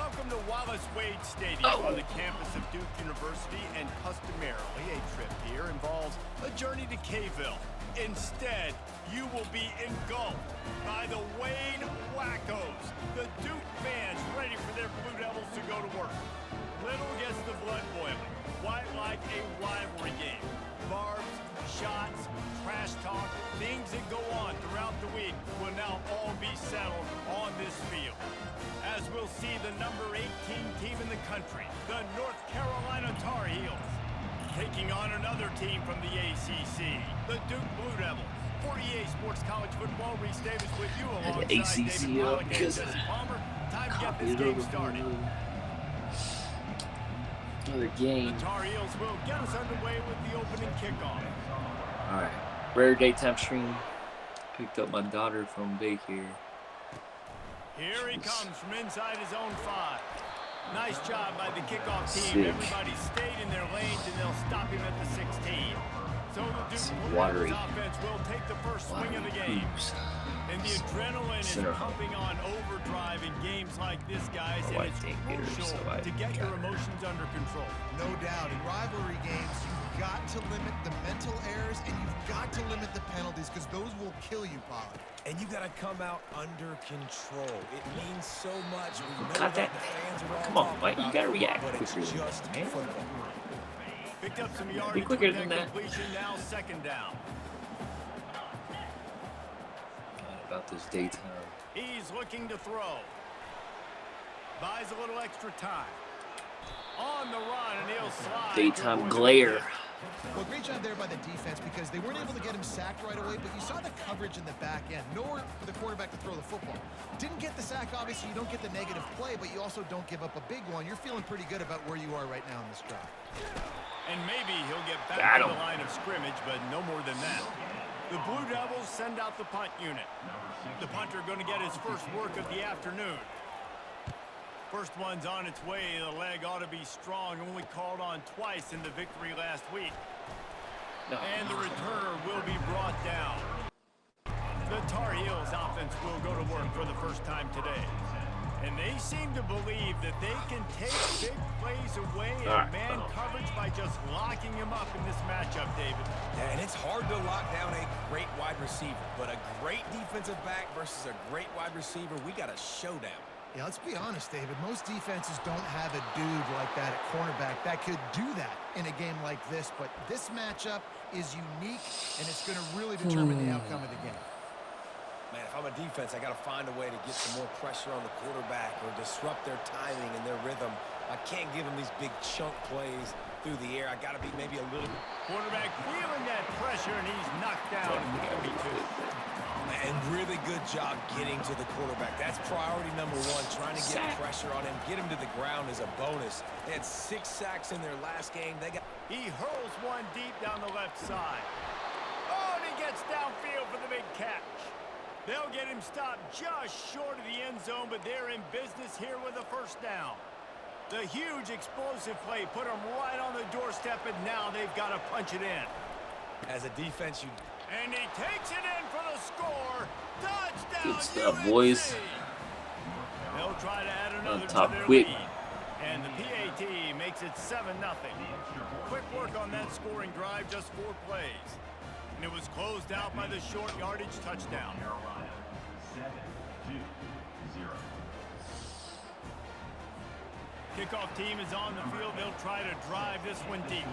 Welcome to Wallace Wade Stadium on the campus of Duke University, and customarily a trip here involves a journey to K-ville. Instead, you will be engulfed by the Wade Wackos, the Duke fans ready for their Blue Devils to go to work. Little gets the blood boiling, quite like a rivalry game. Barbs, shots, trash talk, things that go on throughout the week will now all be settled on this field. As we'll see the number 18 team in the country, the North Carolina Tar Heels, taking on another team from the ACC, the Duke Blue Devils. 48 Sports College Football, Reese Davis with you alongside David Pollock and Jesse Palmer. Time to get this game started. Another game. The Tar Heels will get us underway with the opening kickoff. All right. Rare daytime stream. Picked up my daughter from daycare. Here he comes from inside his own 5. Nice job by the kickoff team. Sick. Everybody stayed in their lanes, and they'll stop him at the 16. So the Duke Blue Devils offense will take the first swing of the game. And the adrenaline is pumping on overdrive in games like this, guys, and it's crucial to get your emotions under control. No doubt. In rivalry games, you've got to limit the mental errors, and you've got to limit the penalties, because those will kill you, Pollard. And you got to come out under control. It means so much. We know that the fans are all Come on, Mike. You got to react but quicker it's than just that, man. football. Picked up some yardage quicker with than that that. completion, now second down. About this daytime. He's looking to throw. Buys a little extra time. On the run, and he'll slide. Daytime glare. Well, great job there by the defense, because they weren't able to get him sacked right away, but you saw the coverage in the back end. Nowhere for the quarterback to throw the football. Didn't get the sack, obviously. You don't get the negative play, but you also don't give up a big one. You're feeling pretty good about where you are right now in this drive. And maybe he'll get back to the line of scrimmage, but no more than that. The Blue Devils send out the punt unit. The punter going to get his first work of the afternoon. First one's on its way. The leg ought to be strong. Only called on twice in the victory last week. And the returner will be brought down. The Tar Heels offense will go to work for the first time today. And they seem to believe that they can take big plays away in man coverage by just locking him up in this matchup, David. Yeah, and it's hard to lock down a great wide receiver, but a great defensive back versus a great wide receiver, we got a showdown. Yeah, let's be honest, David. Most defenses don't have a dude like that at cornerback that could do that in a game like this, but this matchup is unique, and it's going to really determine the outcome of the game. Man, if I'm a defense, I got to find a way to get some more pressure on the quarterback or disrupt their timing and their rhythm. I can't give them these big chunk plays through the air. I got to be maybe a little... Quarterback feeling that pressure, and he's knocked down at the 32. And really good job getting to the quarterback. That's priority number 1, trying to get pressure on him. Get him to the ground is a bonus. They had 6 sacks in their last game. He hurls one deep down the left side. Oh, and he gets downfield for the big catch. They'll get him stopped just short of the end zone, but they're in business here with a first down. The huge explosive play put them right on the doorstep, and now they've got to punch it in. As a defense, you... And he takes it in for the score. Touchdown, Good stuff, UNC. boys. They'll try to add another top to their quick. lead. And the PAT makes it 7-0. Quick work on that scoring drive, just 4 plays. And it was closed out by the short yardage touchdown. 7-2-0. Kickoff team is on the field. They'll try to drive this one deep.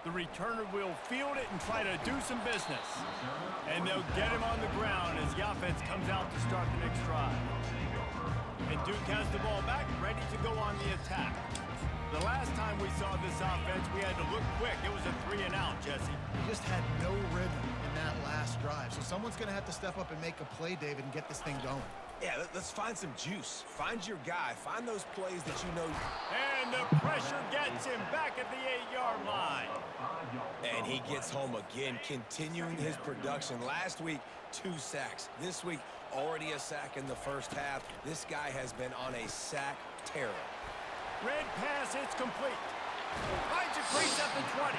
The returner will field it and try to do some business. And they'll get him on the ground as the offense comes out to start the next drive. And Duke has the ball back, ready to go on the attack. The last time we saw this offense, we had to look quick. It was a 3-and-out, Jesse. We just had no rhythm in that last drive. So someone's going to have to step up and make a play, David, and get this thing going. Yeah, let's find some juice. Find your guy. Find those plays that you know. And the pressure gets him back at the 8-yard line. And he gets home again, continuing his production. Last week, 2 sacks. This week, already a sack in the first half. This guy has been on a sack terror. Red pass, it's complete. Finds a crease at the 20.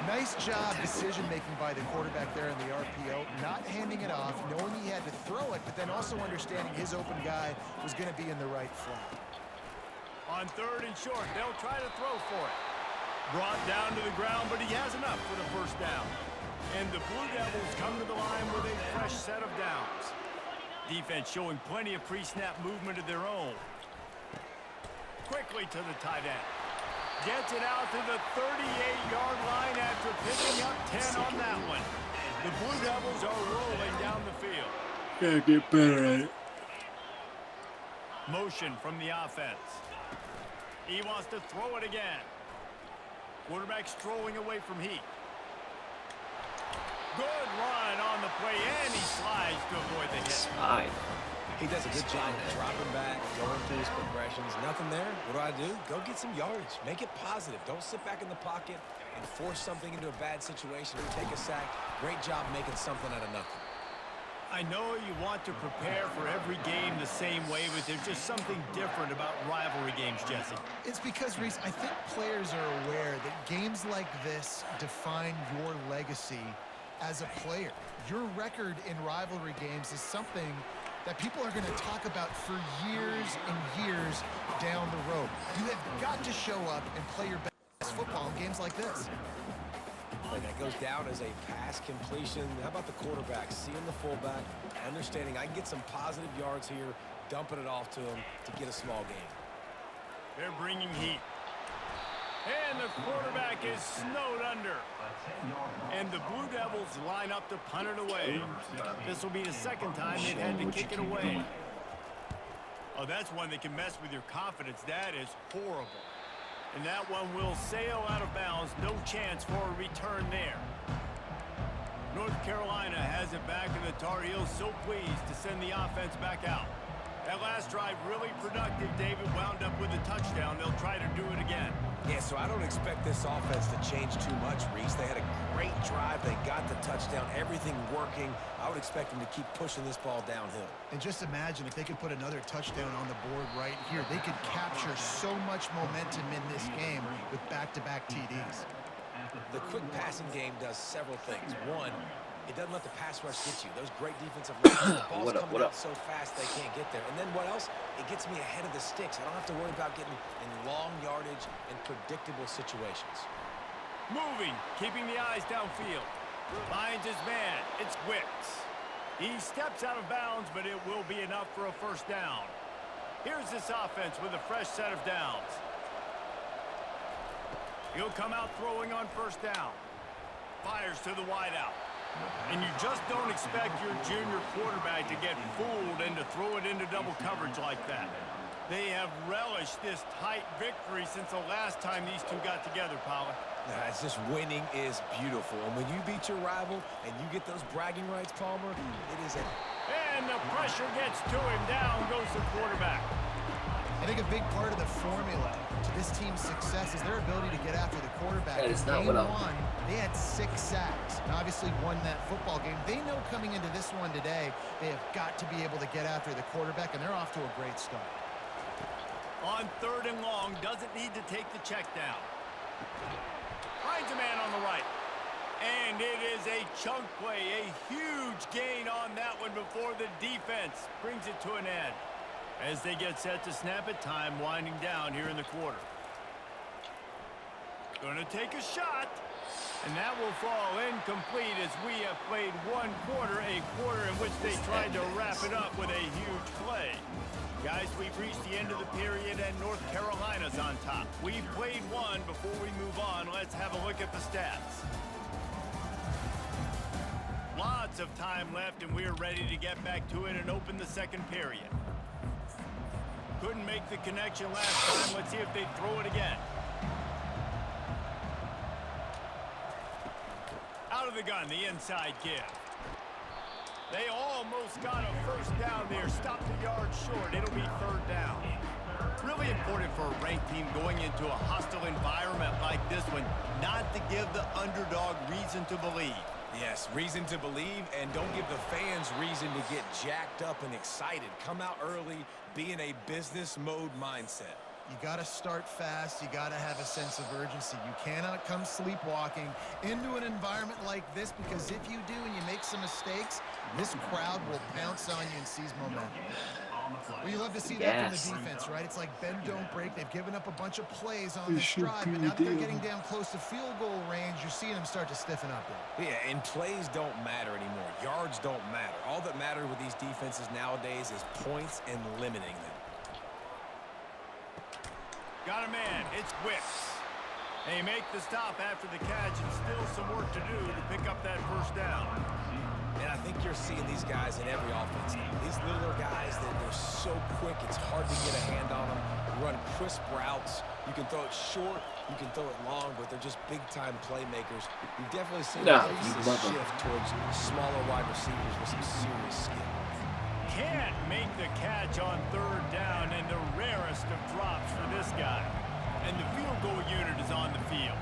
Nice job decision-making by the quarterback there in the RPO, not handing it off, knowing he had to throw it, but then also understanding his open guy was going to be in the right flat. On 3rd and short, they'll try to throw for it. Brought down to the ground, but he has enough for the first down. And the Blue Devils come to the line with a fresh set of downs. Defense showing plenty of pre-snap movement of their own. Quickly to the tight end. Gets it out to the 38-yard line after picking up 10 on that one. The Blue Devils are rolling down the field. Gotta get better at it. Motion from the offense. He wants to throw it again. Quarterback strolling away from Heat. Good run on the play, and he slides to avoid the hit. Slide. He does a good job of dropping back, going through his progressions. Nothing there. What do? Go get some yardage. Make it positive. Don't sit back in the pocket and force something into a bad situation or take a sack. Great job making something out of nothing. I know you want to prepare for every game the same way, but there's just something different about rivalry games, Jesse. It's because, Reese, I think players are aware that games like this define your legacy as a player. Your record in rivalry games is something that people are going to talk about for years and years down the road. You have got to show up and play your best football in games like this. That goes down as a pass completion. How about the quarterback seeing the fullback, understanding I can get some positive yards here, dumping it off to him to get a small gain. They're bringing heat. And the quarterback is snowed under. And the Blue Devils line up to punt it away. This will be the second time they've had to kick it away. Oh, that's one that can mess with your confidence. That is horrible. And that one will sail out of bounds. No chance for a return there. North Carolina has it back, and the Tar Heels so pleased to send the offense back out. That last drive really productive. David wound up with a touchdown. They'll try to do it again. Yeah, so I don't expect this offense to change too much, Reese. They had a great drive. They got the touchdown, everything working. I would expect them to keep pushing this ball downhill. And just imagine if they could put another touchdown on the board right here. They could capture so much momentum in this game with back-to-back TDs. The quick passing game does several things. One, it doesn't let the pass rush get you. Those great defensive lines, the ball's coming out so fast they can't get there. And then what else? It gets me ahead of the sticks. I don't have to worry about getting in long yardage and predictable situations. Moving, keeping the eyes downfield. Finds his man. It's Wicks. He steps out of bounds, but it will be enough for a first down. Here's this offense with a fresh set of downs. He'll come out throwing on first down. Fires to the wideout. And you just don't expect your junior quarterback to get fooled and to throw it into double coverage like that. They have relished this tight victory since the last time these two got together, Pollard. It's just winning is beautiful. And when you beat your rival and you get those bragging rights, Palmer, it is a... And the pressure gets to him. Down goes the quarterback. I think a big part of the formula to this team's success is their ability to get after the quarterback. That is not Game what I... one, they had 6 sacks and obviously won that football game. They know coming into this one today, they have got to be able to get after the quarterback, and they're off to a great start. On 3rd and long, doesn't need to take the check down. Finds a man on the right. And it is a chunk play, a huge gain on that one before the defense brings it to an end. As they get set to snap it, time winding down here in the quarter. Going to take a shot, and that will fall incomplete as we have played one quarter, a quarter in which they tried to wrap it up with a huge play. Guys, we've reached the end of the period, and North Carolina's on top. We've played one. Before we move on, let's have a look at the stats. Lots of time left, and we're ready to get back to it and open the second period. Couldn't make the connection last time. Let's see if they throw it again. Out of the gun, the inside give. They almost got a first down there. Stopped a yard short. It'll be 3rd down. Really important for a ranked team going into a hostile environment like this one, not to give the underdog reason to believe. Yes, reason to believe, and don't give the fans reason to get jacked up and excited. Come out early, be in a business mode mindset. You got to start fast. You got to have a sense of urgency. You cannot come sleepwalking into an environment like this, because if you do and you make some mistakes, this crowd will pounce on you and seize momentum. Well, you love to see that from the defense, right? It's like bend, don't break. They've given up a bunch of plays on this drive, but now that they're getting down close to field goal range, you're seeing them start to stiffen up there. Yeah, and plays don't matter anymore. Yards don't matter. All that matters with these defenses nowadays is points and limiting them. Got a man. It's Wicks. They make the stop after the catch, and still some work to do to pick up that first down. And I think you're seeing these guys in every offense now. These littler guys, they're so quick, it's hard to get a hand on them. You run crisp routes. You can throw it short, you can throw it long, but they're just big-time playmakers. You've definitely seen a shift towards smaller wide receivers with some serious skill. Can't make the catch on third down, and the rarest of drops for this guy. And the field goal unit is on the field.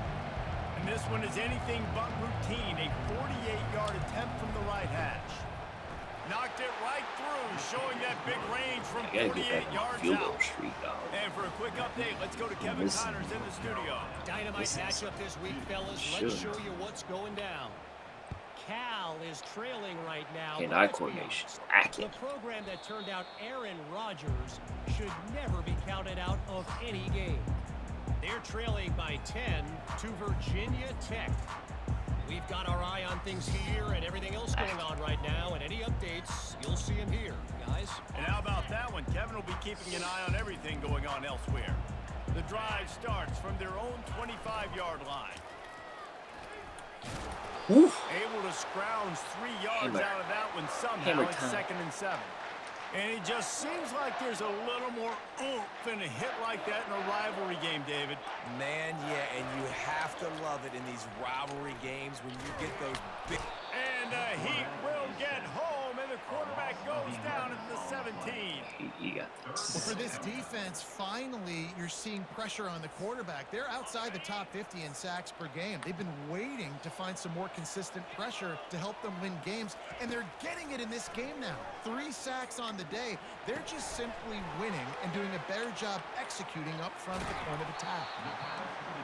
And this one is anything but routine, a 48-yard attempt from the right hash. Knocked it right through, showing that big range from 48 yards out. And for a quick update, let's go to Kevin Connors in the studio. Dynamite matchup this week, fellas. Let's show you what's going down. Cal is trailing right now. Hand-eye coordination. The program that turned out Aaron Rodgers should never be counted out of any game. They're trailing by 10 to Virginia Tech. We've got our eye on things here and everything else going on right now, and any updates, you'll see them here, guys. And how about that one? Kevin will be keeping an eye on everything going on elsewhere. The drive starts from their own 25-yard line. Oof. Able to scrounge 3 yards out of that one somehow. It's 2nd and 7. And it just seems like there's a little more oomph in a hit like that in a rivalry game, David. Man, yeah, and you have to love it in these rivalry games when you get those big... And the Heat will get home, and the quarterback goes down at the 17. He got this. Well, for this defense, finally, you're seeing pressure on the quarterback. They're outside the top 50 in sacks per game. They've been waiting to find some more consistent pressure to help them win games, and they're getting it in this game now. 3 sacks on the day. They're just simply winning and doing a better job executing up front at the point of attack.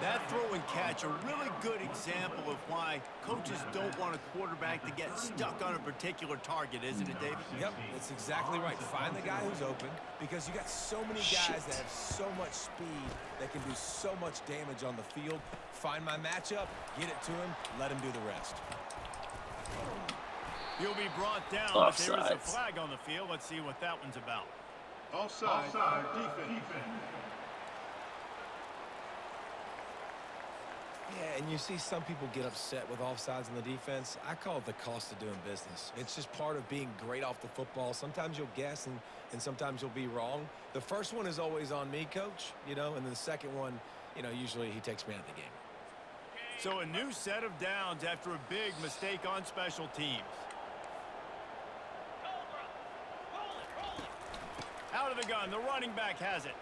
That throw and catch, a really good example of why coaches don't want a quarterback to get stuck on a particular target, isn't it, David? Yep, that's exactly right. Find the guy who's open, because you got so many guys that have so much speed that can do so much damage on the field. Find my matchup, get it to him, let him do the rest. He'll be brought down, but there is a flag on the field. Let's see what that one's about. Offside, defense. Yeah, and you see some people get upset with offsides in the defense. I call it the cost of doing business. It's just part of being great off the football. Sometimes you'll guess, and sometimes you'll be wrong. The first one is always on me, Coach, and then the second one, usually he takes me out of the game. So a new set of downs after a big mistake on special teams. Out of the gun, the running back has it.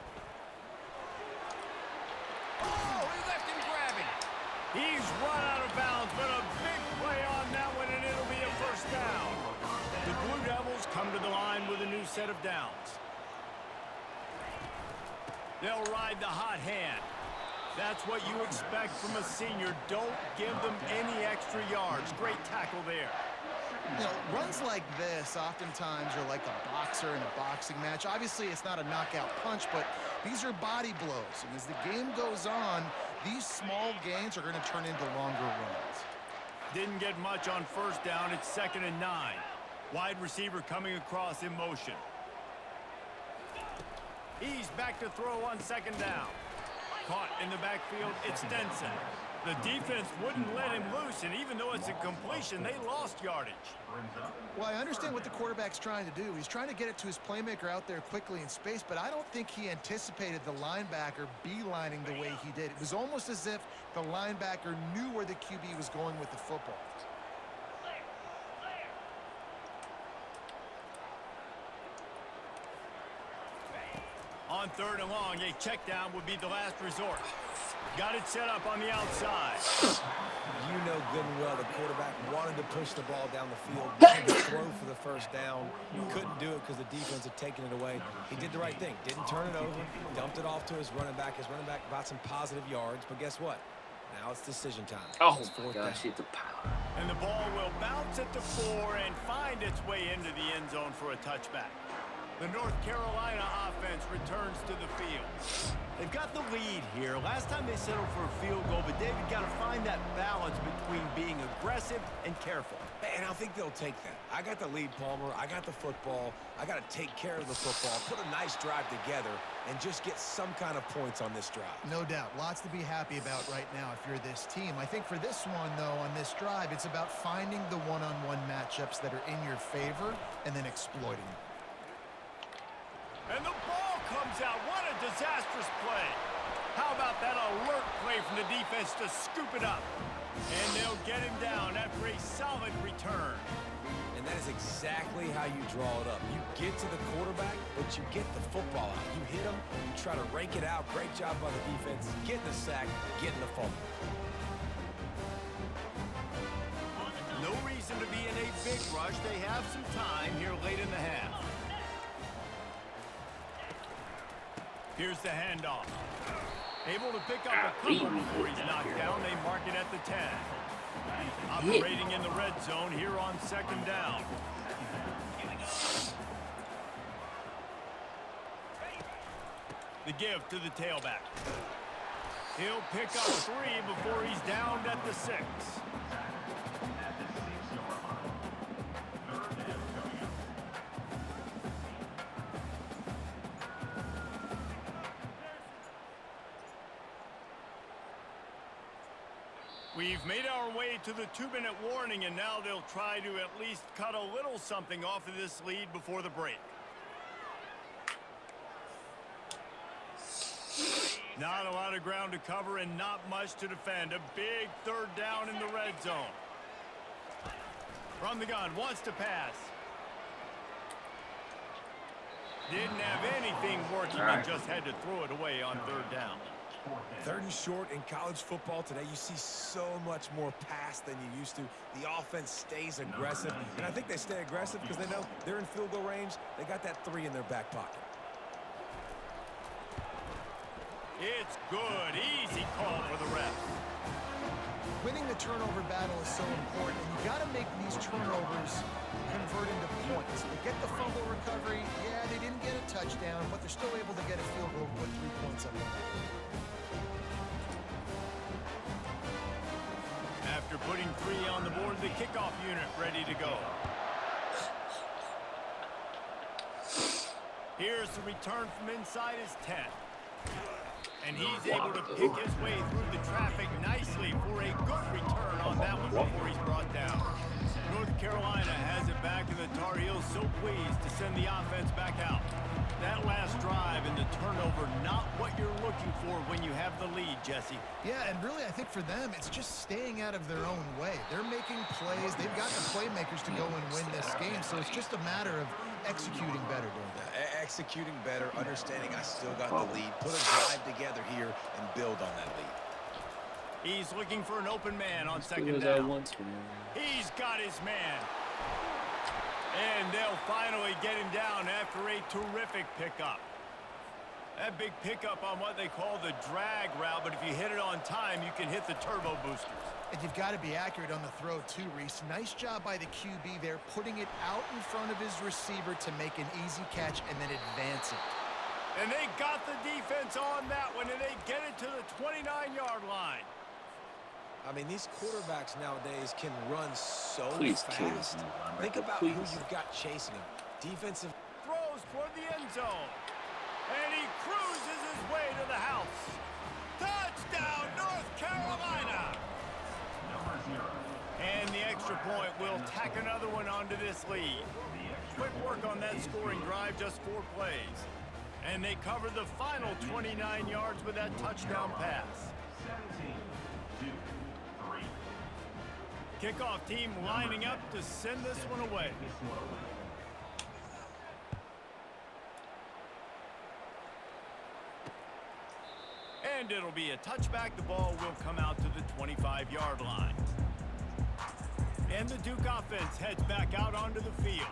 Oh, he left him grabbing. He's run out of bounds, but a big play on that one, and it'll be a first down. The Blue Devils come to the line with a new set of downs. They'll ride the hot hand. That's what you expect from a senior. Don't give them any extra yards. Great tackle there. Runs like this oftentimes are like a boxer in a boxing match. Obviously, it's not a knockout punch, but these are body blows. And as the game goes on, these small gains are going to turn into longer runs. Didn't get much on first down. It's 2nd and 9. Wide receiver coming across in motion. He's back to throw on 2nd down. Caught in the backfield, it's Stenson. The defense wouldn't let him loose, and even though it's a completion, they lost yardage. Well, I understand what the quarterback's trying to do. He's trying to get it to his playmaker out there quickly in space, but I don't think he anticipated the linebacker beelining the way he did. It was almost as if the linebacker knew where the QB was going with the football. On 3rd and long, a check down would be the last resort. Got it set up on the outside. You know good and well the quarterback wanted to push the ball down the field, wanted to throw for the first down. Couldn't do it because the defense had taken it away. He did the right thing. Didn't turn it over. Dumped it off to his running back. His running back got some positive yards. But guess what? Now it's decision time. Oh, It's my fourth gosh, down. hit the power. And the ball will bounce at the 4 and find its way into the end zone for a touchback. The North Carolina offense returns to the field. They've got the lead here. Last time they settled for a field goal, but David got to find that balance between being aggressive and careful. And I think they'll take that. I got the lead, Palmer. I got the football. I got to take care of the football, put a nice drive together, and just get some kind of points on this drive. No doubt. Lots to be happy about right now if you're this team. I think for this one, though, on this drive, it's about finding the one-on-one matchups that are in your favor and then exploiting them. And the ball comes out. What a disastrous play. How about that alert play from the defense to scoop it up? And they'll get him down after a solid return. And that is exactly how you draw it up. You get to the quarterback, but you get the football out. You hit him, you try to rake it out. Great job by the defense. Getting the sack, getting the fumble. No reason to be in a big rush. They have some time here late in the half. Here's the handoff. Able to pick up a couple before he's knocked down. They mark it at the 10. Operating in the red zone here on second down. The give to the tailback. He'll pick up 3 before he's downed at the 6. We've made our way to the 2-minute warning, and now they'll try to at least cut a little something off of this lead before the break. Not a lot of ground to cover and not much to defend. A big third down in the red zone. From the gun, wants to pass. Didn't have anything working and just had to throw it away on third down. 3rd and short in college football today. You see so much more pass than you used to. The offense stays aggressive, and I think they stay aggressive because they know they're in field goal range. They got that 3 in their back pocket. It's good. Easy call for the ref. Winning the turnover battle is so important, and you got to make these turnovers convert into points. They get the fumble recovery. Yeah, they didn't get a touchdown, but they're still able to get a field goal and put 3 points up. After putting 3 on the board, the kickoff unit ready to go. Here's the return from inside his 10. And he's able to pick his way through the traffic nicely for a good return on that one before he's brought down. North Carolina has it back, and the Tar Heels so pleased to send the offense back out. That last drive and the turnover, not what you're looking for when you have the lead, Jesse. Yeah, and really, I think for them, it's just staying out of their own way. They're making plays. They've got the playmakers to go and win this game, so it's just a matter of executing better doing that. Executing better, understanding I still got the lead. Put a drive together here and build on that lead. He's looking for an open man on second down. He's got his man. And they'll finally get him down after a terrific pickup. That big pickup on what they call the drag route, but if you hit it on time, you can hit the turbo boosters. And you've got to be accurate on the throw, too, Reese. Nice job by the QB there, putting it out in front of his receiver to make an easy catch and then advance it. And they got the defense on that one, and they get it to the 29-yard line. I mean, these quarterbacks nowadays can run so fast. Think about who you've got chasing them. Defensive throws toward the end zone. And he cruises his way to the house. Touchdown, North Carolina! And the extra point will tack another one onto this lead. Quick work on that scoring drive, just 4 plays. And they cover the final 29 yards with that touchdown pass. Kickoff team lining up to send this one away. And it'll be a touchback. The ball will come out to the 25-yard line. And the Duke offense heads back out onto the field.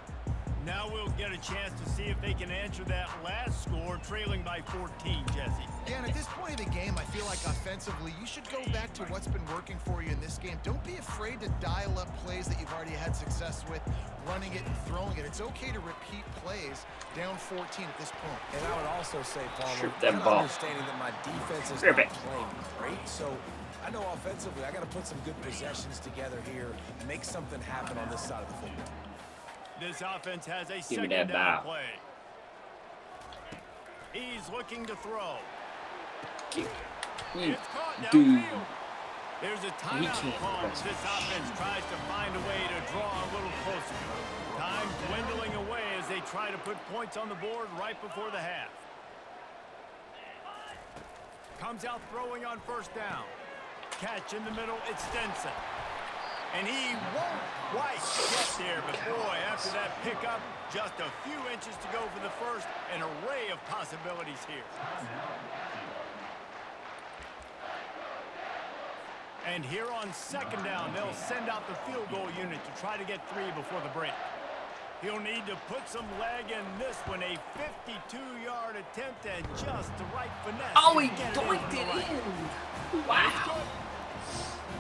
Now we'll get a chance to see if they can answer that last score, trailing by 14, Jesse. Yeah, and at this point of the game, I feel like offensively, you should go back to what's been working for you in this game. Don't be afraid to dial up plays that you've already had success with, running it and throwing it. It's okay to repeat plays down 14 at this point. And I would also say, Palmer, Strip that I'm ball. understanding that my defense is Strip not it. playing great, so I know offensively I got to put some good possessions together here, make something happen on this side of the football. This offense has a Give me second that down ball. play. He's looking to throw. It's caught Dude. downfield. There's a timeout can't call as press this offense tries to find a way to draw a little closer. Time dwindling away as they try to put points on the board right before the half. Comes out throwing on first down. Catch in the middle, it's Stenson. And he won't quite get there, but boy, after that pickup, just a few inches to go for the first, an array of possibilities here. And here on second down, they'll send out the field goal unit to try to get 3 before the break. He'll need to put some leg in this one, a 52-yard attempt and just the right finesse. Oh, he Get doinked into the it right. in. Wow.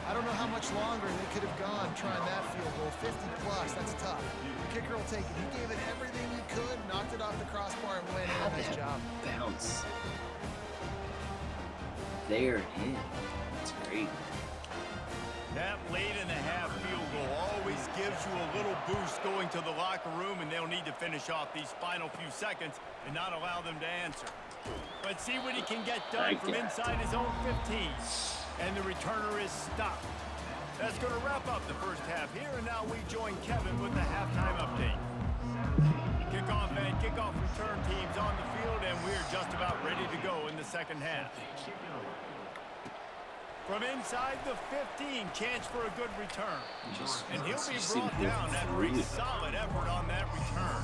I don't know how much longer they could have gone trying that field goal. 50-plus, that's tough. The kicker will take it. He gave it everything he could, knocked it off the crossbar, and went in. Nice job. Bounce. There it is. That's great. That late in the half field goal always gives you a little boost going to the locker room, and they'll need to finish off these final few seconds and not allow them to answer. Let's see what he can get done from inside his own 15. And the returner is stopped. That's going to wrap up the first half here, and now we join Kevin with the halftime update. Kickoff and kickoff return teams on the field, and we're just about ready to go in the second half. From inside the 15, chance for a good return. And he'll be brought down after a solid effort on that return.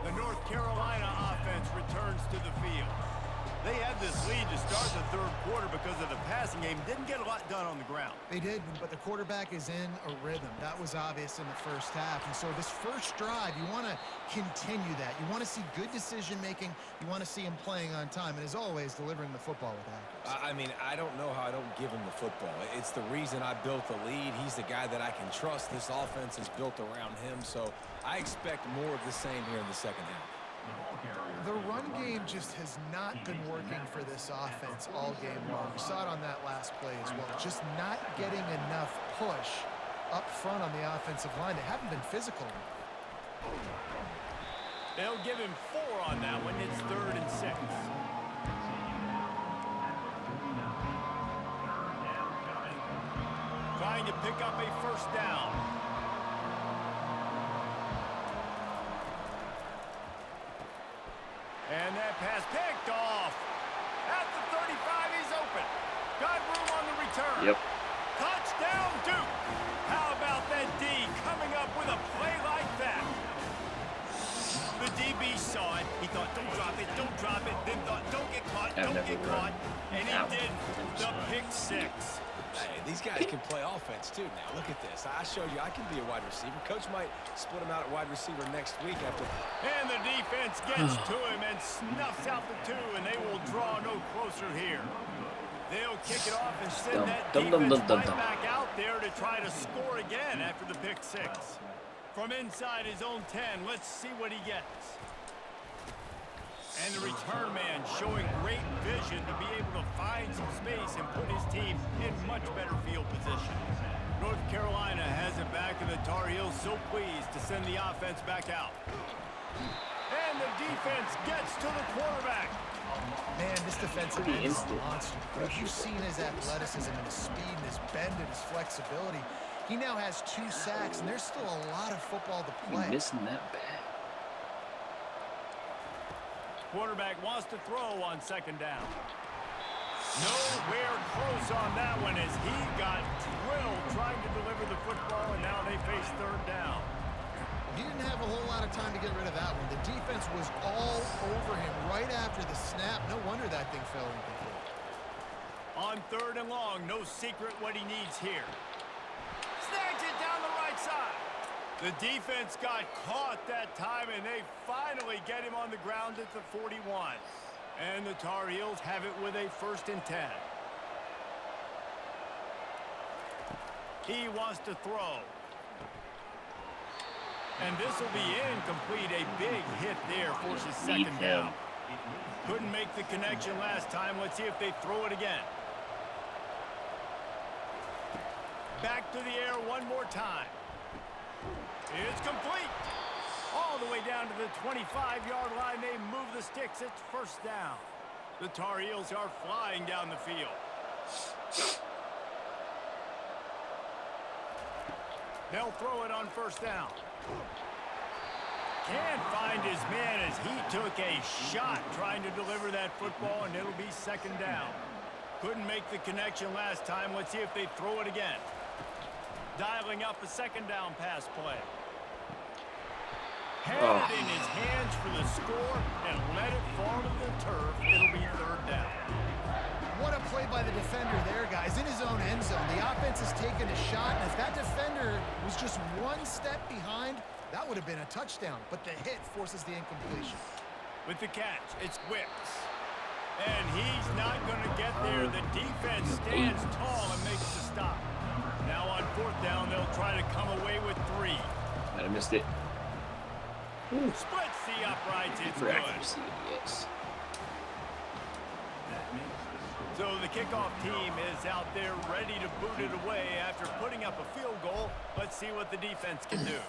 The North Carolina offense returns to the field. They had this lead to start the third quarter because of the passing game. Didn't get a lot done on the ground. They did, but the quarterback is in a rhythm. That was obvious in the first half. And so this first drive, you want to continue that. You want to see good decision-making. You want to see him playing on time. And as always, delivering the football with accuracy. I mean, I don't know how I don't give him the football. It's the reason I built the lead. He's the guy that I can trust. This offense is built around him. So I expect more of the same here in the second half. The run game just has not been working for this offense all game long. We saw it on that last play as well. Just not getting enough push up front on the offensive line. They haven't been physical. They'll give him 4 on that one. It's 3rd and 6. Trying to pick up a first down. And that pass picked off. At the 35, he's open. Got room on the return. Yep. Touchdown, Duke. How about that D coming up with a play like that? The DB saw it. He thought, don't drop it, don't drop it. Then thought, don't get caught, don't get caught. And he did the pick 6. Hey, these guys can play offense, too, now. Look at this. I showed you I can be a wide receiver. Coach might split him out at wide receiver next week after. And the defense gets to him and snuffs out the 2, and they will draw no closer here. They'll kick it off and send that defense right back out there to try to score again after the pick 6. From inside his own 10, let's see what he gets. And the return man showing great vision to be able to find some space and put his team in much better field position. North Carolina has it back, and the Tar Heels so pleased to send the offense back out. And the defense gets to the quarterback. Man, this defensive end is a monster. You've seen his athleticism and his speed and his bend and his flexibility. He now has 2 sacks, and there's still a lot of football to play. Missing that bad. Quarterback wants to throw on second down. Nowhere close on that one as he got drilled trying to deliver the football, and now they face 3rd down. He didn't have a whole lot lot of time to get rid of that one. The defense was all over him right after the snap. No wonder that thing fell incomplete. On 3rd and long, no secret what he needs here. Snags it down the right side. The defense got caught that time, and they finally get him on the ground at the 41. And the Tar Heels have it with a 1st and 10. He wants to throw. And this will be incomplete. A big hit there forces 2nd down. Couldn't make the connection last time. Let's see if they throw it again. Back to the air one more time. It's complete. All the way down to the 25-yard line. They move the sticks. It's 1st down. The Tar Heels are flying down the field. They'll throw it on 1st down. Can't find his man as he took a shot trying to deliver that football, and it'll be 2nd down. Couldn't make the connection last time. Let's see if they throw it again. Dialing up a 2nd down pass play. Had it in his hands for the score and let it fall to the turf. It'll be 3rd down. What a play by the defender there, guys. In his own end zone, the offense has taken a shot, and if that defender was just one step behind, that would have been a touchdown. But the hit forces the incompletion. With the catch, it's Wicks. And he's not going to get there. The defense stands tall and makes the stop. Now on 4th down, they'll try to come away with 3. Might have missed it. Splits the uprights. It's good. Yes. So the kickoff team is out there ready to boot it away after putting up a field goal. Let's see what the defense can do.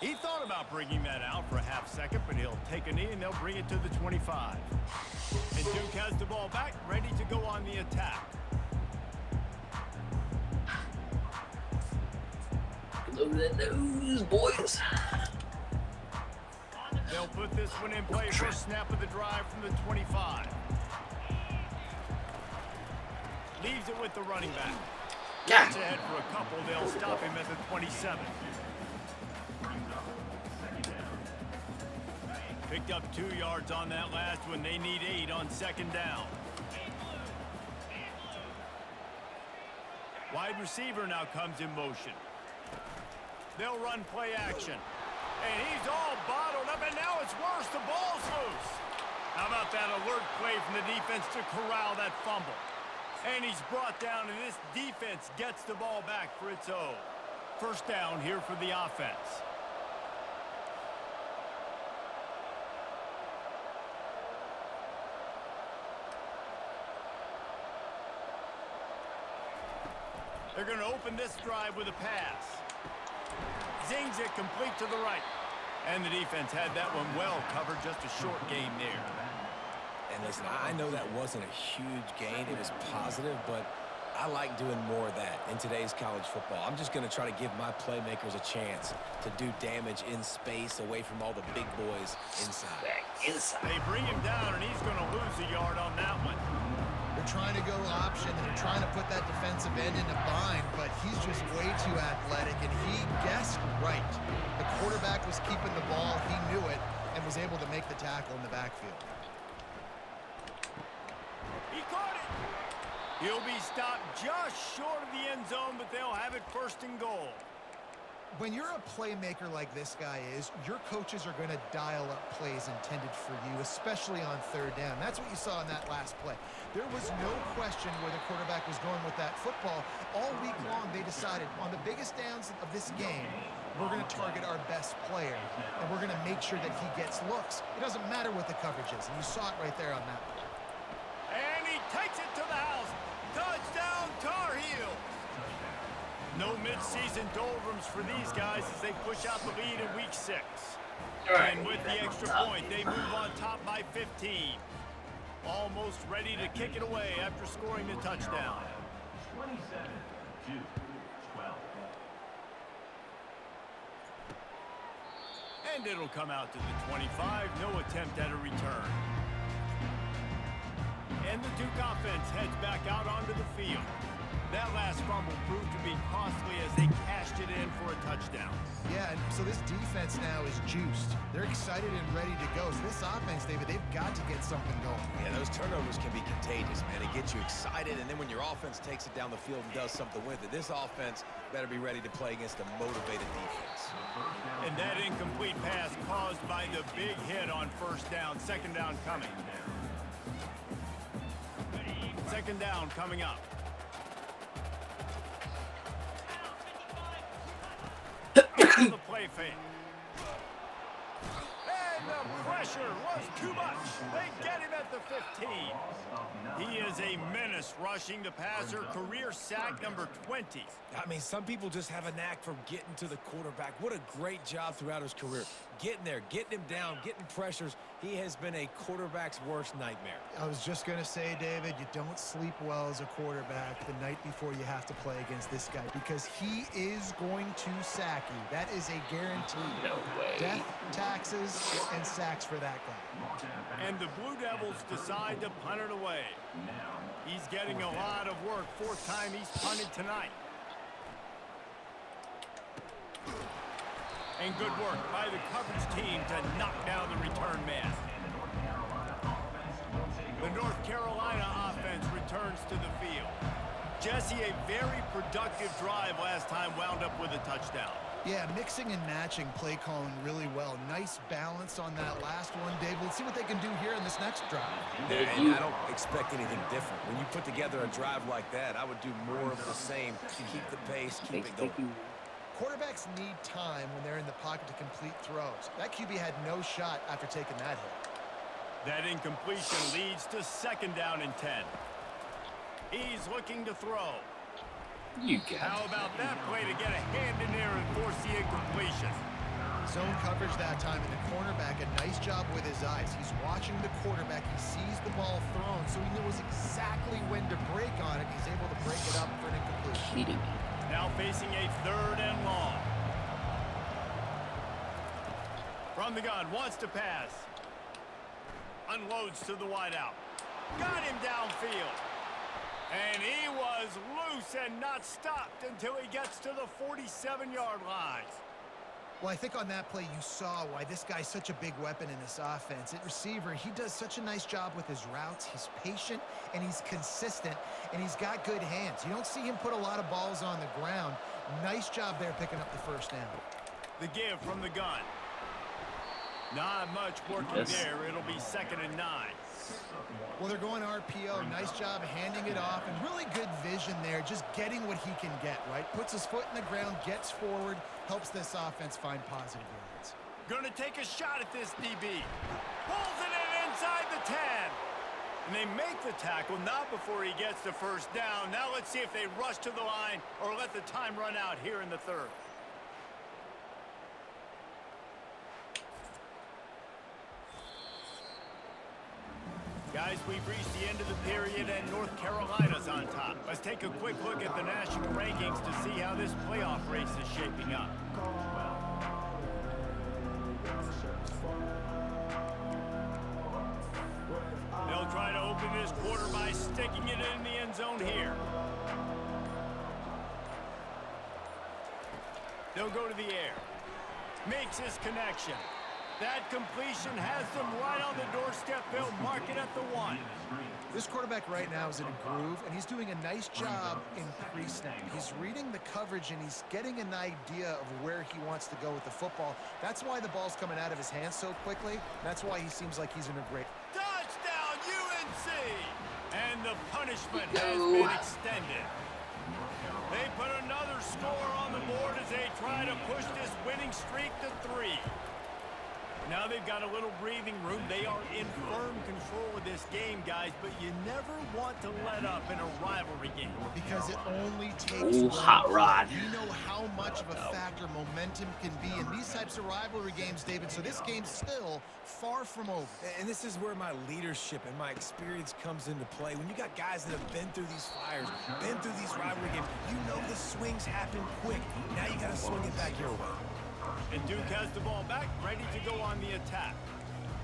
He thought about bringing that out for a half second, but he'll take a knee and they'll bring it to the 25. And Duke has the ball back, ready to go on the attack. Look at that nose, boys. They'll put this one in play. First snap of the drive from the 25. Leaves it with the running back. Gets ahead for a couple. They'll stop him at the 27. Picked up 2 yards on that last one. They need 8 on 2nd down. Wide receiver now comes in motion. They'll run play action. And he's all bottled up, and now it's worse. The ball's loose. How about that alert play from the defense to corral that fumble? And he's brought down, and this defense gets the ball back for its own. 1st down here for the offense. They're going to open this drive with a pass. Zings it complete to the right. And the defense had that one well covered. Just a short gain there. And listen, I know that wasn't a huge gain. It was positive, but I like doing more of that in today's college football. I'm just going to try to give my playmakers a chance to do damage in space away from all the big boys inside. They bring him down, and he's going to lose a yard on that one. They're trying to go option, and they're trying to put that defensive end in a bind, but he's just way too athletic, and he guessed right. The quarterback was keeping the ball. He knew it and was able to make the tackle in the backfield. He caught it. He'll be stopped just short of the end zone, but they'll have it 1st and goal. When you're a playmaker like this guy is, your coaches are going to dial up plays intended for you, especially on 3rd down. That's what you saw in that last play. There was no question where the quarterback was going with that football. All week long, they decided on the biggest downs of this game, we're going to target our best player, and we're going to make sure that he gets looks. It doesn't matter what the coverage is, and you saw it right there on that play. And he takes it to the house. Touchdown, Tar Heels. No midseason doldrums for these guys as they push out the lead in week 6. And with the extra point, they move on top by 15. Almost ready to kick it away after scoring the touchdown. 27-12. And it'll come out to the 25. No attempt at a return. And the Duke offense heads back out onto the field. That last fumble proved to be costly as they cashed it in for a touchdown. Yeah, and so this defense now is juiced. They're excited and ready to go. So this offense, David, they've got to get something going. Yeah, those turnovers can be contagious, man. It gets you excited, and then when your offense takes it down the field and does something with it, this offense better be ready to play against a motivated defense. And that incomplete pass caused by the big hit on first down. Second down coming. Second down coming up. The play fake. And the pressure was too much. They get him at the 15. He is a menace rushing the passer. Career sack number 20. I mean, some people just have a knack for getting to the quarterback. What a great job throughout his career. Getting there, getting him down, getting pressures. He has been a quarterback's worst nightmare. I was just going to say, David, you don't sleep well as a quarterback the night before you have to play against this guy because he is going to sack you. That is a guarantee. No way. Death, taxes, and sacks for that guy. And the Blue Devils decide to punt it away. He's getting a lot of work. Fourth time he's punted tonight. And good work by the coverage team to knock down the return man. The North Carolina offense returns to the field. Jesse, a very productive drive last time wound up with a touchdown. Yeah, mixing and matching play calling really well. Nice balance on that last one, Dave. Let's see what they can do here in this next drive. Yeah, and I don't expect anything different. When you put together a drive like that, I would do more of the same to keep the pace, keep it going. Quarterbacks need time when they're in the pocket to complete throws. That QB had no shot after taking that hit. That incompletion leads to second down and 10. He's looking to throw. How about that play to get a hand in there and force the incompletion? Zone coverage that time, and the cornerback, a nice job with his eyes. He's watching the quarterback. He sees the ball thrown, so he knows exactly when to break on it. He's able to break it up for an incompletion. Now facing a third and long. From the gun, wants to pass. Unloads to the wideout. Got him downfield. And he was loose and not stopped until he gets to the 47-yard line. Well, I think on that play you saw why this guy's such a big weapon in this offense. At receiver, he does such a nice job with his routes. He's patient, and he's consistent, and he's got good hands. You don't see him put a lot of balls on the ground. Nice job there picking up the first down. The give from the gun. Not much working there. It'll be second and 9. Well, they're going RPO. Nice job handing it off, and really good vision there, just getting what he can get, right? Puts his foot in the ground, gets forward, helps this offense find positive yards. Gonna take a shot at this DB. Pulls it in inside the 10. And they make the tackle, not before he gets the first down. Now let's see if they rush to the line or let the time run out here in the third. Guys, we've reached the end of the period, and North Carolina's on top. Let's take a quick look at the national rankings to see how this playoff race is shaping up. They'll try to open this quarter by sticking it in the end zone here. They'll go to the air. Makes his connection. That completion has them right on the doorstep. They'll mark it at the 1. This quarterback right now is in a groove, and he's doing a nice job in pre-snap. He's reading the coverage, and he's getting an idea of where he wants to go with the football. That's why the ball's coming out of his hands so quickly. That's why he seems like he's in a great... Touchdown, UNC! And the punishment has been extended. They put another score on the board as they try to push this winning streak to 3. Now they've got a little breathing room. They are in firm control of this game, guys, but you never want to let up in a rivalry game. Because it only takes Ooh, hot rod. You know how much of a factor momentum can be in these types of rivalry games, David, so this game's still far from over. And this is where my leadership and my experience comes into play. When you got guys that have been through these fires, been through these rivalry games, you know the swings happen quick. Now you got to swing it back your way. And Duke has the ball back, ready to go on the attack.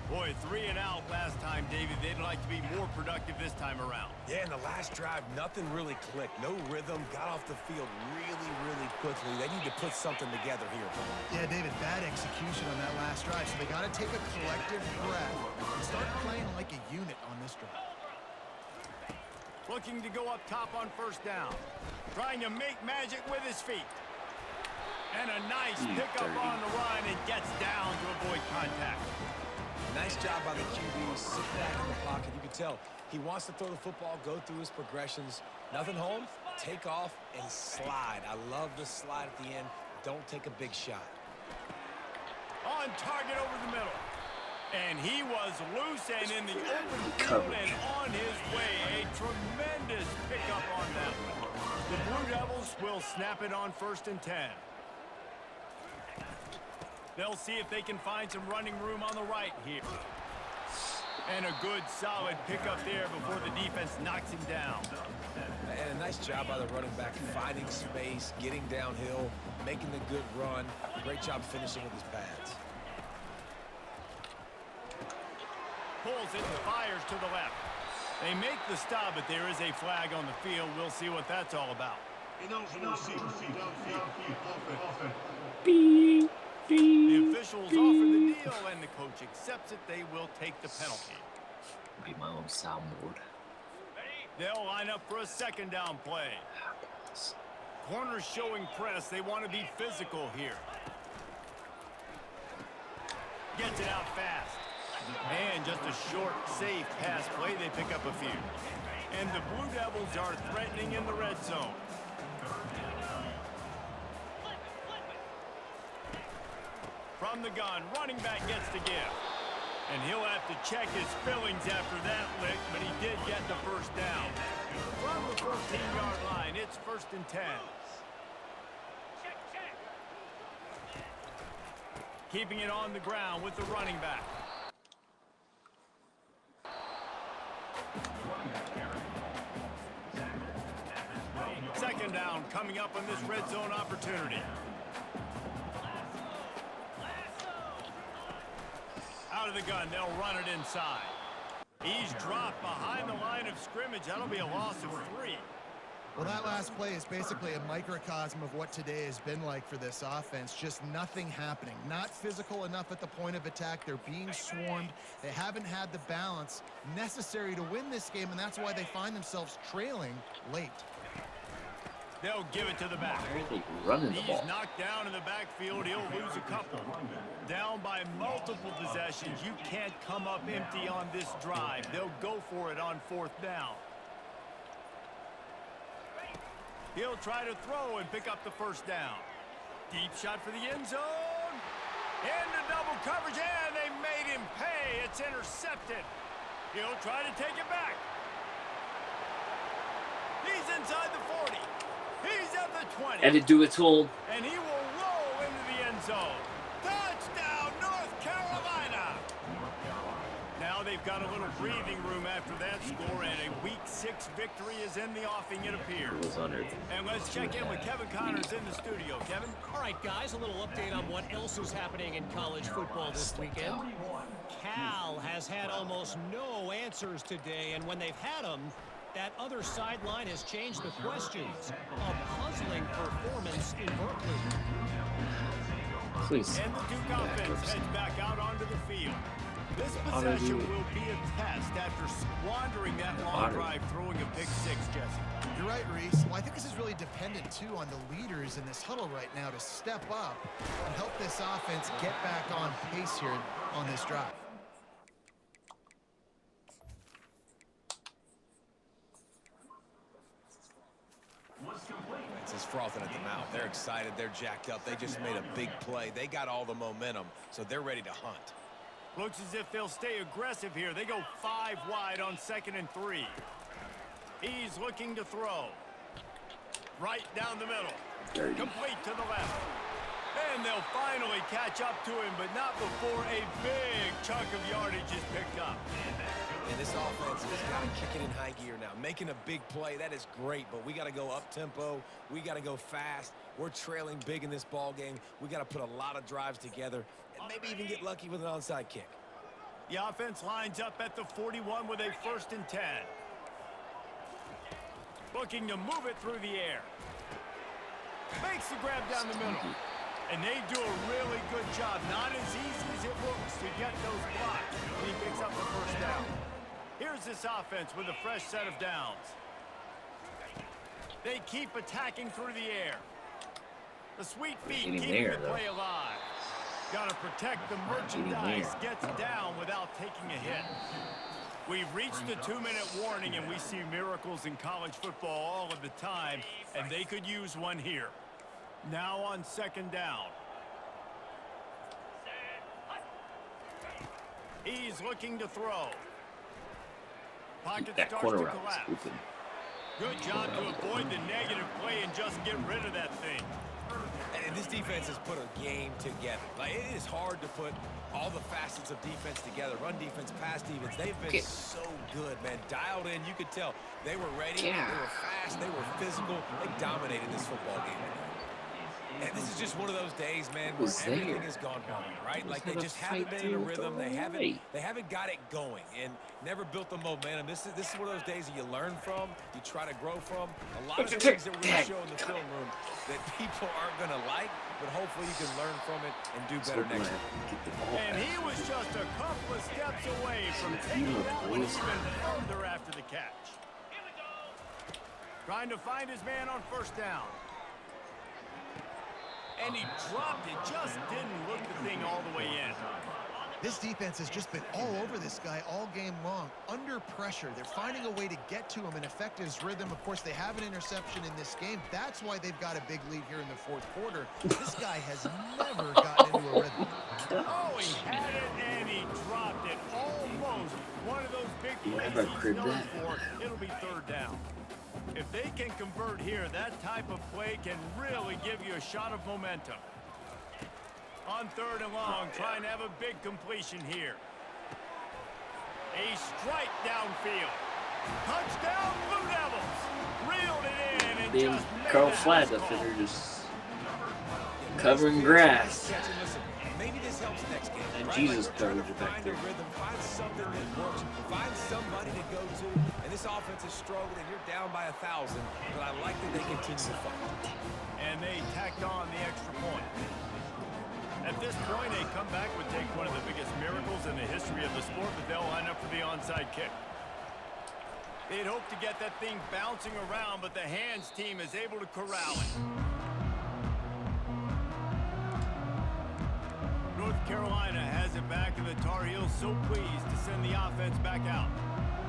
Boy, 3 and out last time, David. They'd like to be more productive this time around. Yeah, in the last drive, nothing really clicked. No rhythm, got off the field really, really quickly. They need to put something together here. Yeah, David, bad execution on that last drive, so they got to take a collective breath and start playing like a unit on this drive. Looking to go up top on first down. Trying to make magic with his feet. And a nice pickup on the run and gets down to avoid contact. Nice job by the QB, sit back in the pocket. You can tell he wants to throw the football, go through his progressions. Nothing home, take off, and slide. I love the slide at the end. Don't take a big shot. On target over the middle. And he was loose and in the open field and on his way. A tremendous pickup on that one. The Blue Devils will snap it on 1st and 10. They'll see if they can find some running room on the right here. And a good, solid pickup there before the defense knocks him down. And a nice job by the running back, finding space, getting downhill, making the good run. Great job finishing with his pads. Pulls it and fires to the left. They make the stop, but there is a flag on the field. We'll see what that's all about. The officials offer the deal, and the coach accepts it. They will take the penalty. Be my own soundboard. They'll line up for a 2nd down play. Corners showing press. They want to be physical here. Gets it out fast. And just a short, safe pass play. They pick up a few. And the Blue Devils are threatening in the red zone. From the gun, running back gets the give. And he'll have to check his fillings after that lick, but he did get the 1st down. From the 14-yard line, it's 1st and 10. Keeping it on the ground with the running back. Second down coming up on this red zone opportunity. Out of the gun, they'll run it inside. He's dropped behind the line of scrimmage. That'll be a loss of 3. Well, that last play is basically a microcosm of what today has been like for this offense. Just nothing happening. Not physical enough at the point of attack. They're being swarmed. They haven't had the balance necessary to win this game, and that's why they find themselves trailing late. They'll give it to the back. Why are they running the ball? He's knocked down in the backfield. He'll lose a couple. Down by multiple possessions. You can't come up empty on this drive. They'll go for it on 4th down. He'll try to throw and pick up the 1st down. Deep shot for the end zone. Into double coverage, and they made him pay. It's intercepted. He'll try to take it back. He's inside the 40. He's at the 20. And to do it to him. And he will roll into the end zone. Touchdown, North Carolina. Now they've got a little breathing room after that score, and a Week 6 victory is in the offing, it appears. And let's check in with Kevin Connors in the studio. Kevin? All right, guys, a little update on what else is happening in college football this weekend. Cal has had almost no answers today, and when they've had them, that other sideline has changed the questions. A puzzling performance in Berkeley. Please. And the Duke offense heads back out onto the field. This possession will be a test after squandering that long drive, throwing a pick 6, Jesse. You're right, Reese. Well, I think this is really dependent, too, on the leaders in this huddle right now to step up and help this offense get back on pace here on this drive. It's just frothing at the mouth. They're excited. They're jacked up. They just made a big play. They got all the momentum, so they're ready to hunt. Looks as if they'll stay aggressive here. They go 5 wide on 2nd and 3. He's looking to throw. Right down the middle. Complete to the left. And they'll finally catch up to him, but not before a big chunk of yardage is picked up. And this offense has got to kick it in high gear now. Making a big play, that is great, but we got to go up-tempo. We got to go fast. We're trailing big in this ball game. We got to put a lot of drives together and maybe even get lucky with an onside kick. The offense lines up at the 41 with a 1st and 10. Looking to move it through the air. Makes the grab down the middle. And they do a really good job. Not as easy as it looks to get those blocks. He picks up the 1st down. Here's this offense with a fresh set of downs. They keep attacking through the air. The sweet feet keeping the play alive. Got to protect the merchandise. Gets down without taking a hit. We've reached the 2-minute warning, and we see miracles in college football all of the time, and they could use one here. Now on 2nd down. He's looking to throw. Pocket starts to collapse. Good job to avoid the negative play and just get rid of that thing. And this defense has put a game together. Like, it is hard to put all the facets of defense together. Run defense, pass defense. They've been so good, man. Dialed in. You could tell they were ready. They were fast. They were physical. They dominated this football game. And this is just one of those days, man, where everything has gone wrong, right? Like, they just haven't been in a rhythm. They haven't got it going and never built the momentum. This is one of those days that you learn from, you try to grow from. A lot of things that we're going to show in the film room that people aren't going to like, but hopefully you can learn from it and do better next time. And he was just a couple of steps away from taking that one even further after the catch. Trying to find his man on 1st down. And he dropped it, just didn't look the thing all the way in. This defense has just been all over this guy all game long. Under pressure, they're finding a way to get to him and affect his rhythm. Of course, they have an interception in this game. That's why they've got a big lead here in the 4th quarter. This guy has never gotten into a rhythm. Oh, he had it and he dropped it. Almost one of those big plays he's known for. It'll be 3rd down. If they can convert here, that type of play can really give you a shot of momentum. On 3rd and long, trying to have a big completion here. A strike downfield. Touchdown, Blue Devils. Reeled it in and just made Carl Flat up there just covering grass. Maybe this helps next game. And Jesus covered it back there. Find something that works. Find somebody to go to. And this offense is struggling, and you're down by 1,000. But I like that they continue to fight. And they tacked on the extra point. At this point, a comeback would take one of the biggest miracles in the history of the sport, but they'll line up for the onside kick. They'd hope to get that thing bouncing around, but the hands team is able to corral it. North Carolina has it back, and the Tar Heels so pleased to send the offense back out.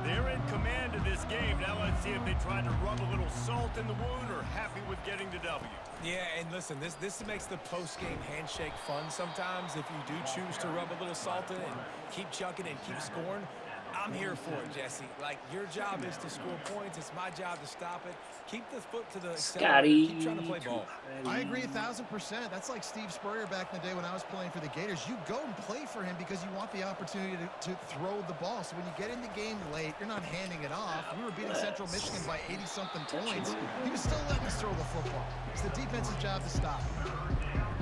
They're in command of this game. Now let's see if they try to rub a little salt in the wound or happy with getting the W. Yeah, and listen, this makes the post-game handshake fun sometimes if you do choose to rub a little salt in and keep chucking and keep scoring. I'm here for it, Jesse. Like, your job is to score points. It's my job to stop it. Keep the foot to the accelerator. Keep trying to play ball. I agree 1,000%. That's like Steve Spurrier back in the day when I was playing for the Gators. You go and play for him because you want the opportunity to throw the ball. So when you get in the game late, you're not handing it off. We were beating Central Michigan by 80-something points. He was still letting us throw the football. It's the defense's job to stop it.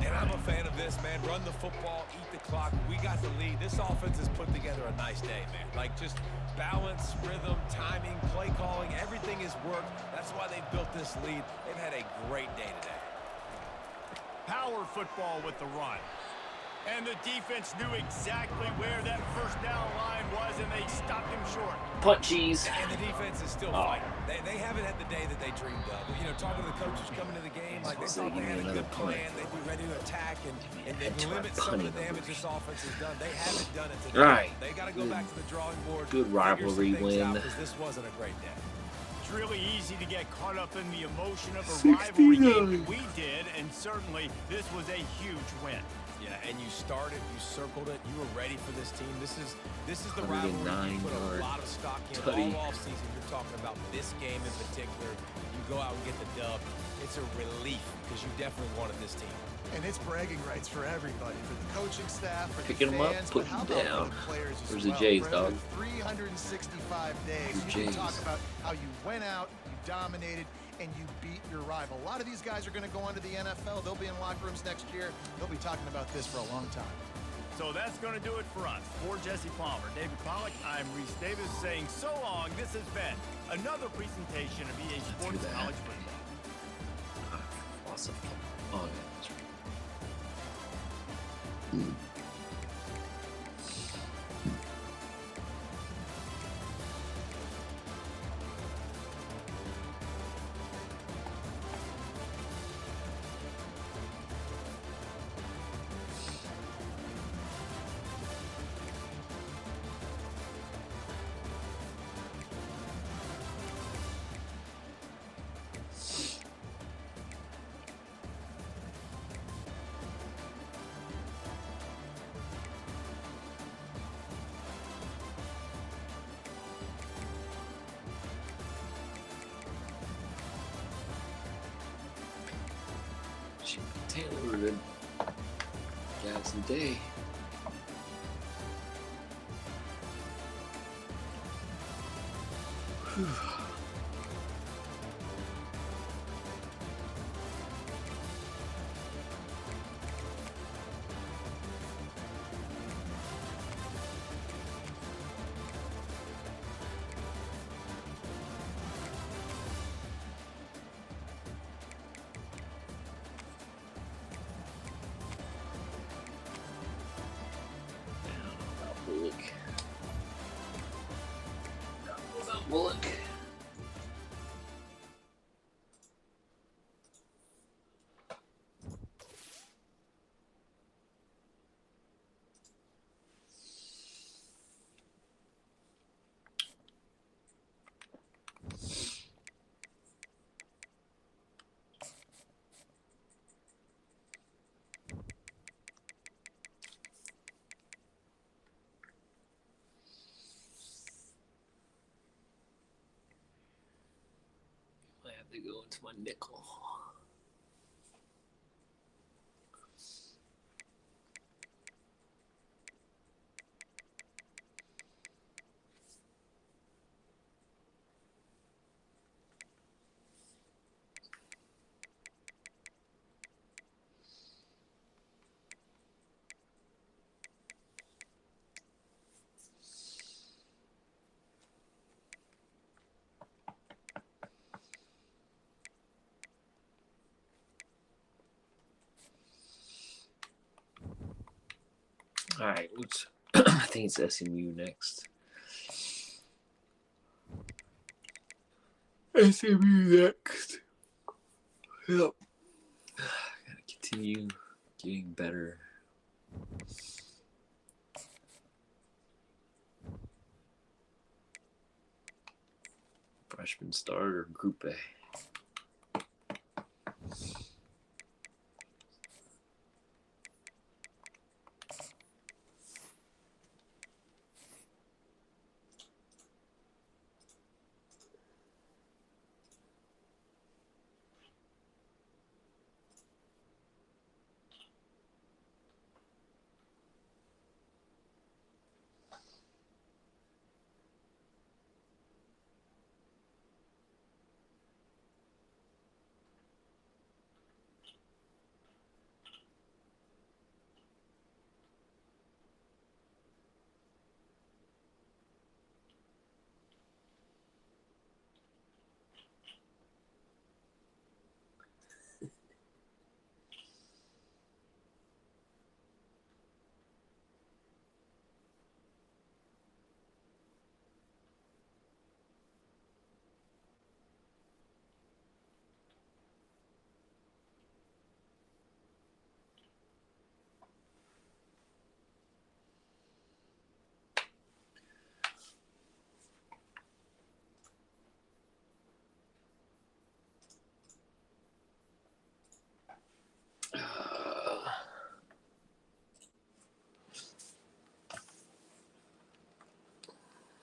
And I'm a fan of this, man. Run the football, eat the clock. We got the lead. This offense has put together a nice day, man. Like, just balance, rhythm, timing, play calling, everything has worked. That's why they've built this lead. They've had a great day today. Power football with the run. And the defense knew exactly where that 1st down line was, and they stopped him short. Punchies. And the defense is still fighting. They haven't had the day that they dreamed of. You know, talking to the coaches coming to the game, like, they thought they had a good plan. They'd be ready to attack and limit some of the damage this offense has done. They haven't done it today. Right. They got to go back to the drawing board. Good rivalry win. Because this wasn't a great day. It's really easy to get caught up in the emotion of a rivalry game. We did, and certainly this was a huge win. Yeah, and you started, you circled it, you were ready for this team. This is the rivalry you put a lot of stock in all offseason. You're talking about this game in particular. You go out and get the dub. It's a relief because you definitely wanted this team. And it's bragging rights for everybody, for the coaching staff, for Picking the them fans, up, but putting how them about down. for the players as Where's well? the Jays, For dog? 365 days, you can talk about how you went out, you dominated, and you beat your rival. A lot of these guys are going to go on to the NFL. They'll be in locker rooms next year. They'll be talking about this for a long time. So that's going to do it for us. For Jesse Palmer, David Pollack, I'm Reese Davis saying so long. This has been another presentation of EA Sports College Football. Awesome. Oh, yeah, that's right. Taylor and Jackson Day. Whew. Bullock. I have to go into my nickel. All right, let's. I think it's SMU next. SMU next. Yep. Gotta continue getting better. Freshman starter, Group A.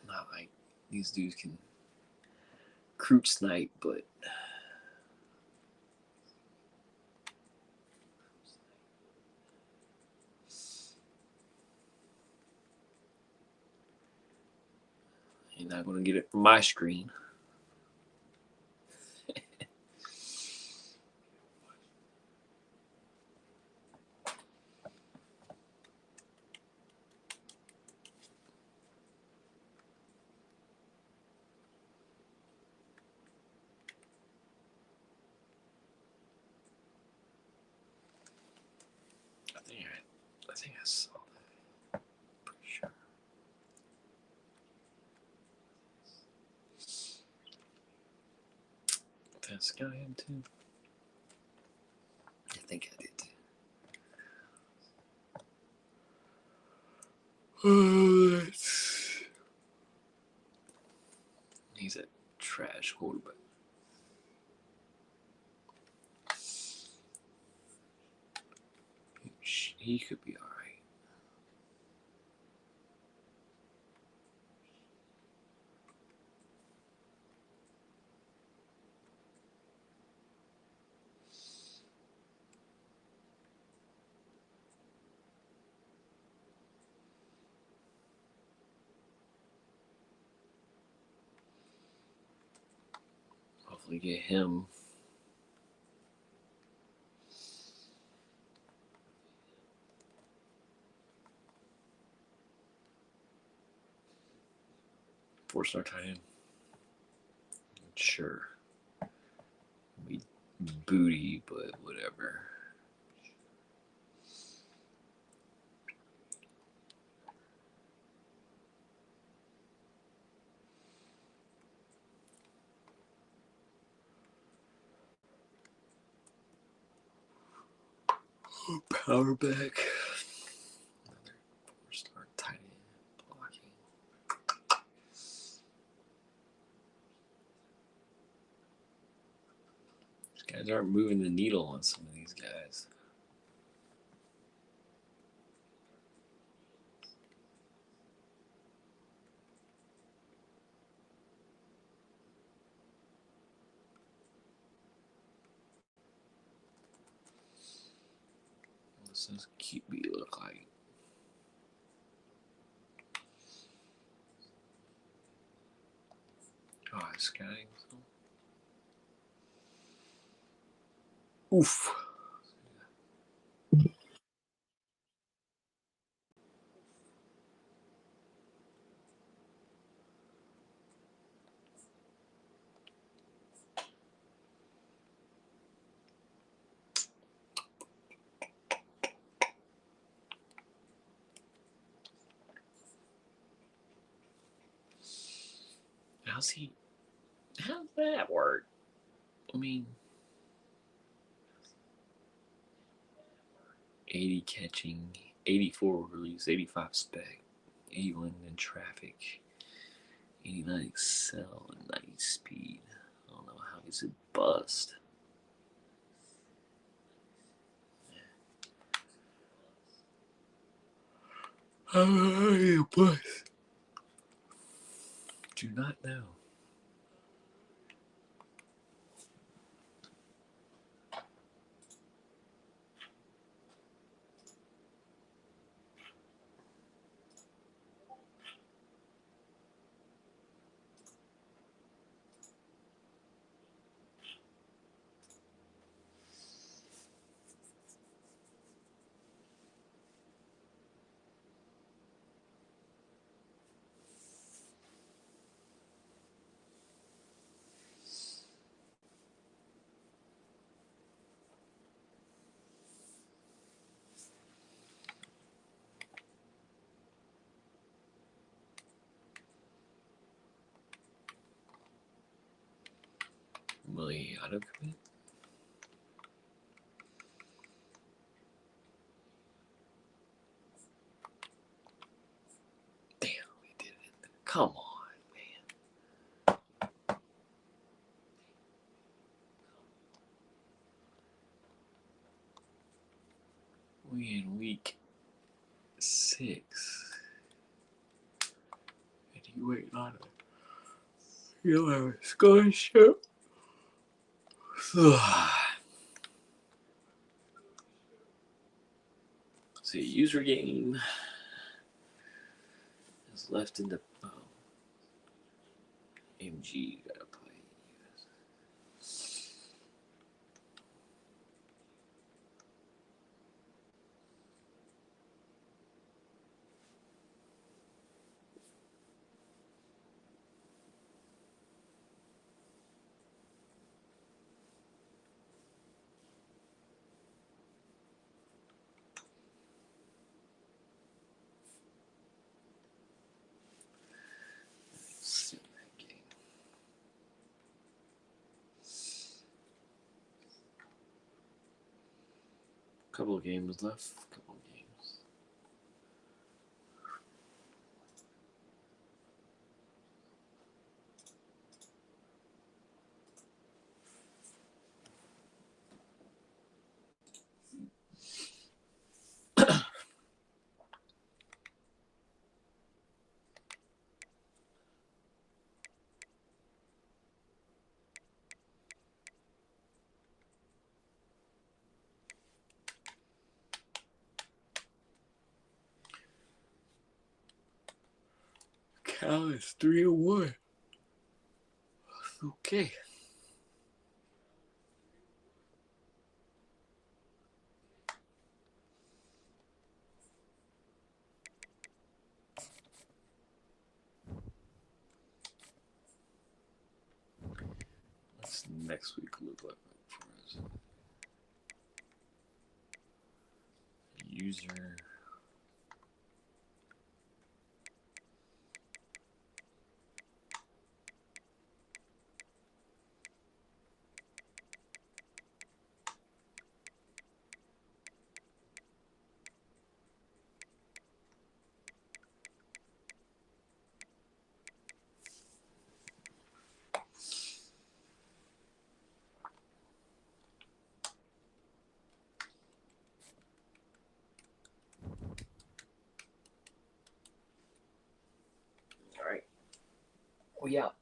Not like these dudes can recruit snipe, but you're not going to get it from my screen. I think I saw that. Pretty sure. Did I scout him too? I think I did too. He's a trash quarterback. He could be all right. Hopefully get him. Four-star tight end. Sure. We booty, but whatever. Power back. Another four-star tight end blocking. These guys aren't moving the needle on some of these guys. What does QB look like? Oh, it's scouting. Oof. How's that work? I mean, 80 catching, 84 release, 85 spec, 81 in traffic, 89 excel, and 90 speed. I don't know how he's a bust. How are you a bust? Do not know. Will he auto commit? Damn, we did it. Come on, man. We in week 6. And you waiting on it. You'll have a scholarship. See, user game is left in the MG. Gotta play. Couple of games left. Couple of games. Cal is 3-1. Okay. What's next week look like for us? User. All right. We out.